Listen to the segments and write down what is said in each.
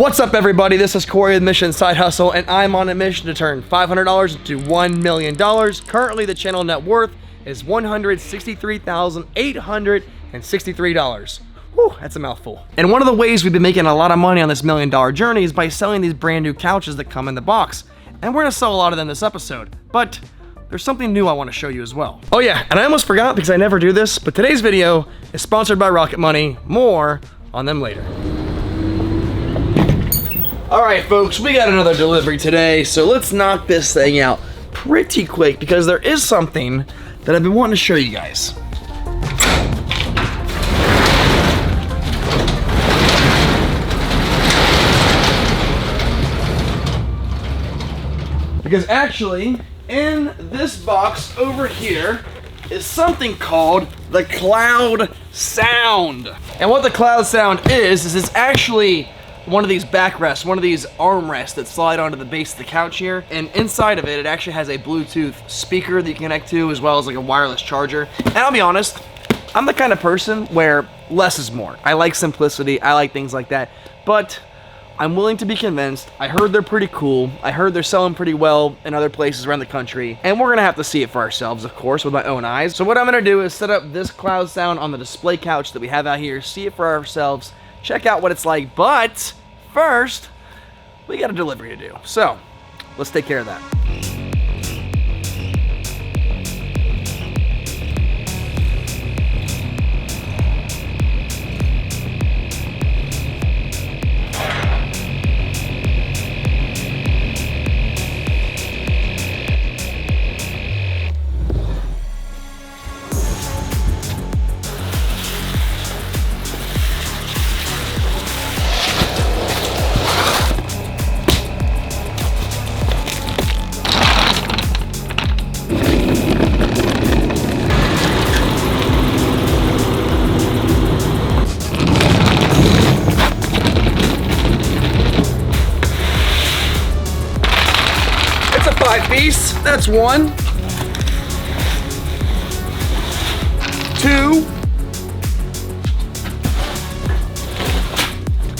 What's up, everybody? This is Corey with Mission Side Hustle, and I'm on a mission to turn $500 into $1 million. Currently, the channel net worth is $163,863. Whew, that's a mouthful. And one of the ways we've been making a lot of money on this $1 million journey is by selling these brand new couches that come in the box. And we're gonna sell a lot of them this episode, but there's something new I wanna show you as well. Oh yeah, and I almost forgot because I never do this, but today's video is sponsored by Rocket Money. More on them later. All right, folks, we got another delivery today, so let's knock this thing out pretty quick because there is something that I've been wanting to show you guys. Because actually, in this box over here is something called the Cloud Sound. And what the Cloud Sound is it's actually one of these backrests, one of these armrests that slide onto the base of the couch here. And inside of it, it actually has a Bluetooth speaker that you can connect to, as well as like a wireless charger. And I'll be honest, I'm the kind of person where less is more. I like simplicity, I like things like that, but I'm willing to be convinced. I heard they're pretty cool. I heard they're selling pretty well in other places around the country. And we're gonna have to see it for ourselves, of course, with my own eyes. So what I'm gonna do is set up this Cloud Sound on the display couch that we have out here, see it for ourselves, check out what it's like, but first, we got a delivery to do. So, let's take care of that. Piece. That's one. Two.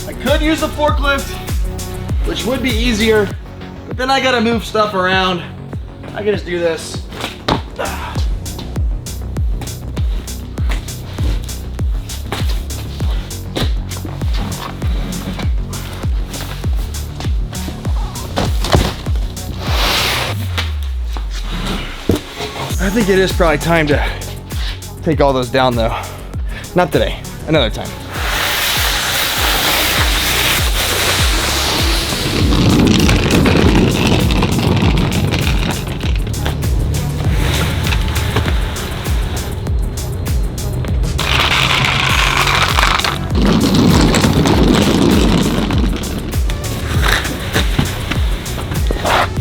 I could use a forklift, which would be easier, but then I gotta move stuff around. I can just do this. I think it is probably time to take all those down though. Not today, another time.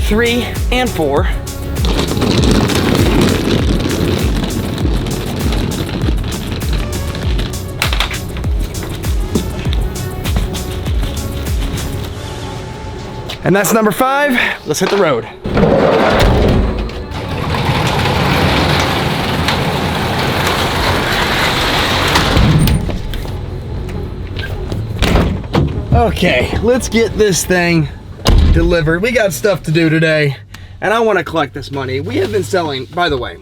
Three and four. And that's number 5. Let's hit the road. Okay, let's get this thing delivered. We got stuff to do today, and I want to collect this money. We have been selling, by the way,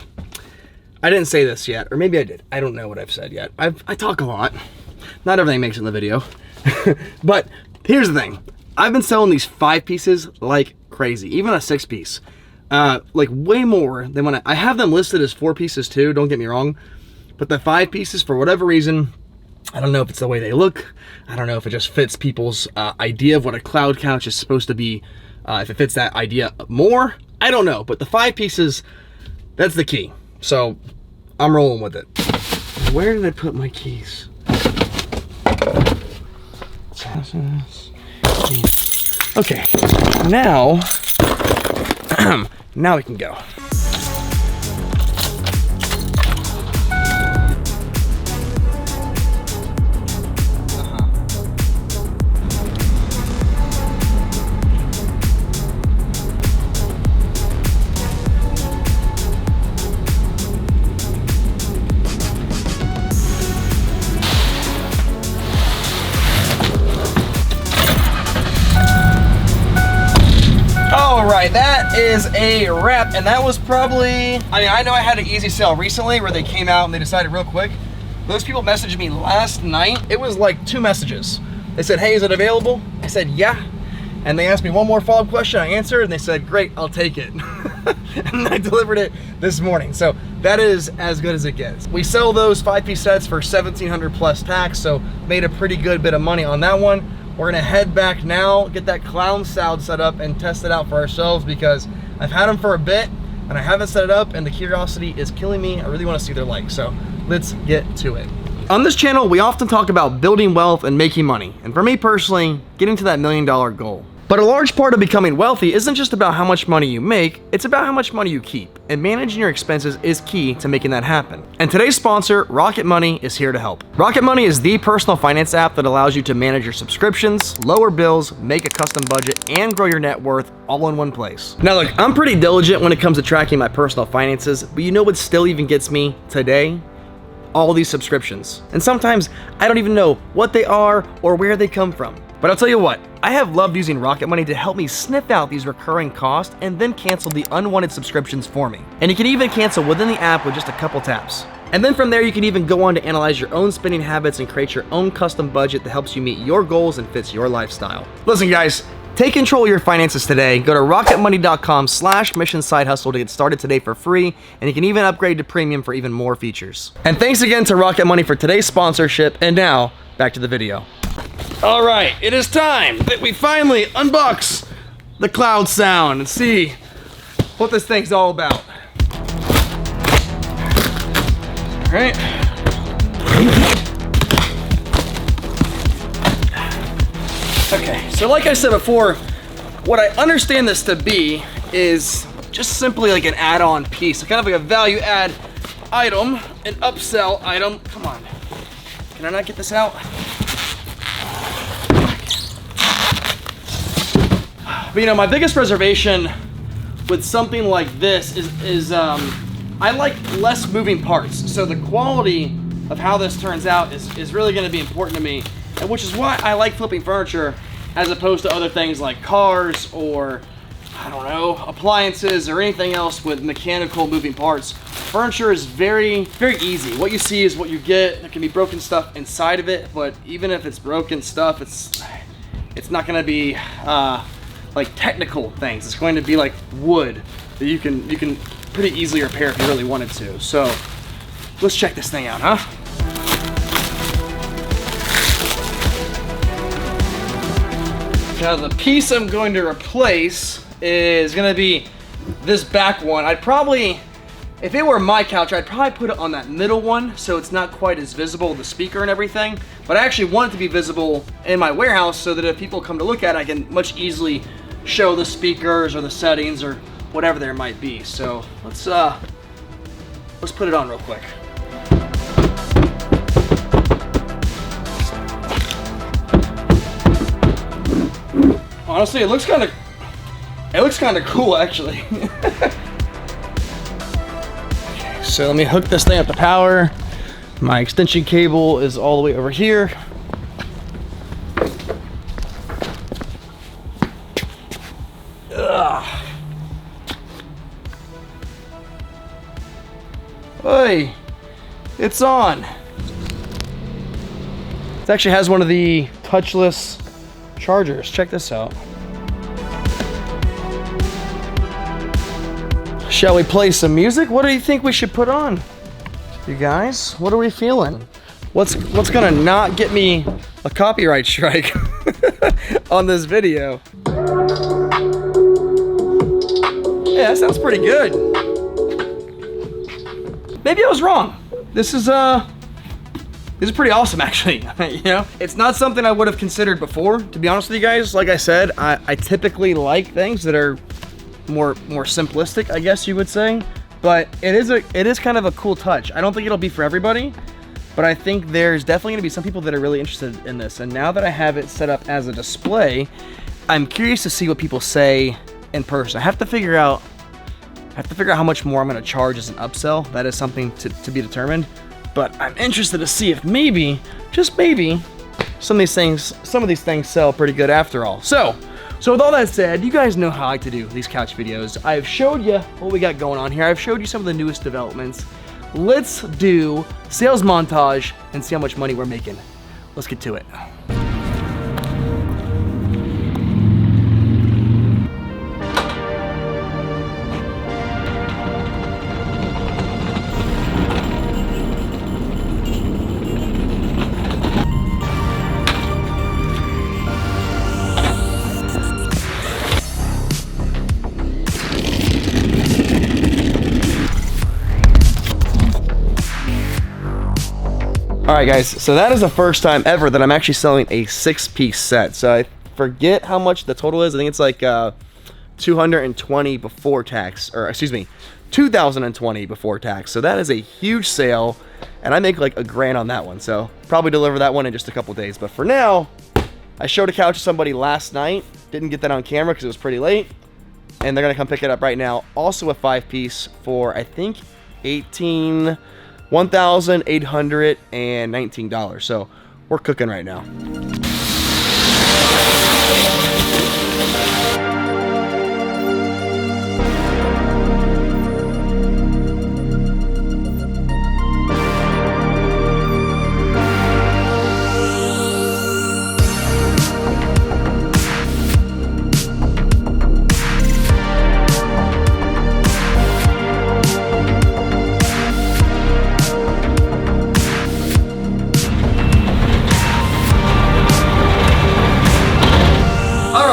I didn't say this yet, or maybe I did. I don't know what I've said yet. I talk a lot. Not everything makes it in the video. But here's the thing. I've been selling these 5 pieces like crazy, even a 6-piece, like way more than when I have them listed as 4 pieces too, don't get me wrong, but the 5 pieces, for whatever reason, I don't know if it's the way they look, I don't know if it just fits people's idea of what a cloud couch is supposed to be, if it fits that idea more, I don't know, but the 5 pieces, that's the key, so I'm rolling with it. Where did I put my keys? Okay, now, now we can go. right, that is a wrap, and that was probably, I mean, I know I had an easy sale recently where they came out and they decided real quick. Those people messaged me last night. It was like 2 messages. They said, hey, is it available? I said, yeah. And they asked me one more follow-up question. I answered, and they said, great, I'll take it. And I delivered it this morning. So that is as good as it gets. We sell those 5-piece sets for $1,700 plus tax, so made a pretty good bit of money on that one. We're gonna head back now, get that clown salad set up and test it out for ourselves because I've had them for a bit and I haven't set it up and the curiosity is killing me. I really wanna see their legs, so let's get to it. On this channel, we often talk about building wealth and making money. And for me personally, getting to that $1 million goal. But a large part of becoming wealthy isn't just about how much money you make, it's about how much money you keep. And managing your expenses is key to making that happen. And today's sponsor, Rocket Money, is here to help. Rocket Money is the personal finance app that allows you to manage your subscriptions, lower bills, make a custom budget, and grow your net worth all in one place. Now look, I'm pretty diligent when it comes to tracking my personal finances, but you know what still even gets me today? All these subscriptions. And sometimes I don't even know what they are or where they come from. But I'll tell you what, I have loved using Rocket Money to help me sniff out these recurring costs and then cancel the unwanted subscriptions for me. And you can even cancel within the app with just a couple taps. And then from there, you can even go on to analyze your own spending habits and create your own custom budget that helps you meet your goals and fits your lifestyle. Listen guys, take control of your finances today. Go to rocketmoney.com/mission side hustle to get started today for free, and you can even upgrade to premium for even more features. And thanks again to Rocket Money for today's sponsorship. And now, back to the video. All right, it is time that we finally unbox the Cloud Sound and see what this thing's all about. All right. Okay, so like I said before, what I understand this to be is just simply like an add-on piece, kind of like a value add item, an upsell item. Come on, can I not get this out? But you know, my biggest reservation with something like this is I like less moving parts. So the quality of how this turns out is really gonna be important to me, and which is why I like flipping furniture as opposed to other things like cars or, I don't know, appliances or anything else with mechanical moving parts. Furniture is very, very easy. What you see is what you get. There can be broken stuff inside of it, but even if it's broken stuff, it's not gonna be like technical things. It's going to be like wood that you can pretty easily repair if you really wanted to. So let's check this thing out, huh? Now the piece I'm going to replace is gonna be this back one. I'd probably, if it were my couch, I'd probably put it on that middle one so it's not quite as visible, the speaker and everything. But I actually want it to be visible in my warehouse so that if people come to look at it, I can much easily show the speakers or the settings or whatever there might be. So let's put it on real quick. Honestly, it looks kind of cool actually. Okay, so let me hook this thing up to power. My extension cable is all the way over here. Ugh. Hey, it's on. It actually has one of the touchless chargers. Check this out. Shall we play some music? What do you think we should put on? You guys, what are we feeling? What's gonna not get me a copyright strike on this video? Yeah, that sounds pretty good. Maybe I was wrong. This is pretty awesome actually. You know, it's not something I would have considered before, to be honest with you guys. Like I said, I typically like things that are more simplistic, I guess you would say. But it is kind of a cool touch. I don't think it'll be for everybody, but I think there's definitely gonna be some people that are really interested in this. And now that I have it set up as a display, I'm curious to see what people say in person. I have to figure out how much more I'm gonna charge as an upsell. That is something to be determined. But I'm interested to see if maybe, just maybe, some of these things sell pretty good after all. So, So with all that said, you guys know how I like to do these couch videos. I've showed you what we got going on here. I've showed you some of the newest developments. Let's do sales montage and see how much money we're making. Let's get to it. All right, guys, so that is the first time ever that I'm actually selling a 6-piece set. So I forget how much the total is. I think it's like 220 before tax, or excuse me, 2020 before tax. So that is a huge sale, and I make like $1,000 on that one. So probably deliver that one in just a couple days. But for now, I showed a couch to somebody last night. Didn't get that on camera because it was pretty late, and they're gonna come pick it up right now. Also a 5-piece for I think $1,819. So we're cooking right now.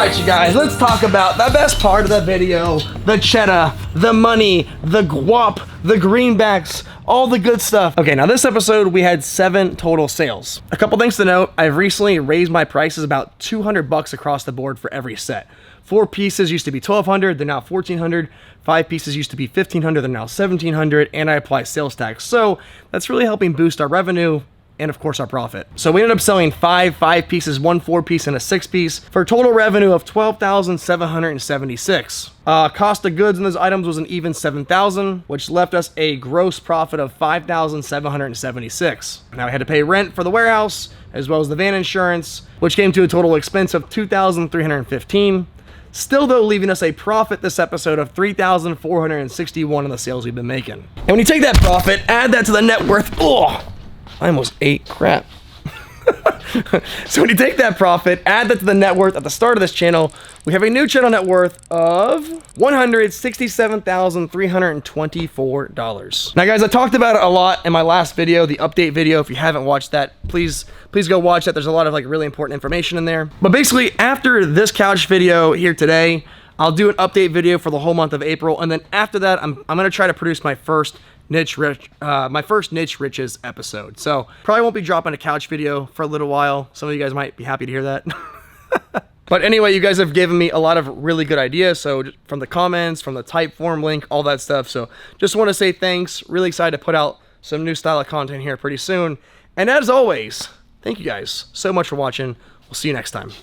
You guys, let's talk about the best part of the video: the cheddar, the money, the guap, the greenbacks, all the good stuff. Okay, now this episode we had 7 total sales. A couple things to note: I've recently raised my prices about $200 across the board for every set. 4 pieces used to be $1,200, they're now $1,400. 5 pieces used to be $1,500, they're now $1,700, and I apply sales tax. So that's really helping boost our revenue and of course our profit. So we ended up selling 5 pieces, 1 4-piece, and a 6-piece for a total revenue of $12,776. Cost of goods in those items was an even $7,000, which left us a gross profit of $5,776. Now I had to pay rent for the warehouse as well as the van insurance, which came to a total expense of $2,315. Still though, leaving us a profit this episode of $3,461 on the sales we've been making. And when you take that profit, add that to the net worth, I almost ate crap. So when you take that profit, add that to the net worth at the start of this channel, we have a new channel net worth of $167,324. Now guys, I talked about it a lot in my last video, the update video. If you haven't watched that, please go watch that. There's a lot of like really important information in there. But basically, after this couch video here today, I'll do an update video for the whole month of April, and then after that, I'm gonna try to produce my first niche riches episode. So probably won't be dropping a couch video for a little while. Some of you guys might be happy to hear that. But anyway, you guys have given me a lot of really good ideas. So from the comments, from the Typeform link, all that stuff. So just want to say thanks. Really excited to put out some new style of content here pretty soon. And as always, thank you guys so much for watching. We'll see you next time.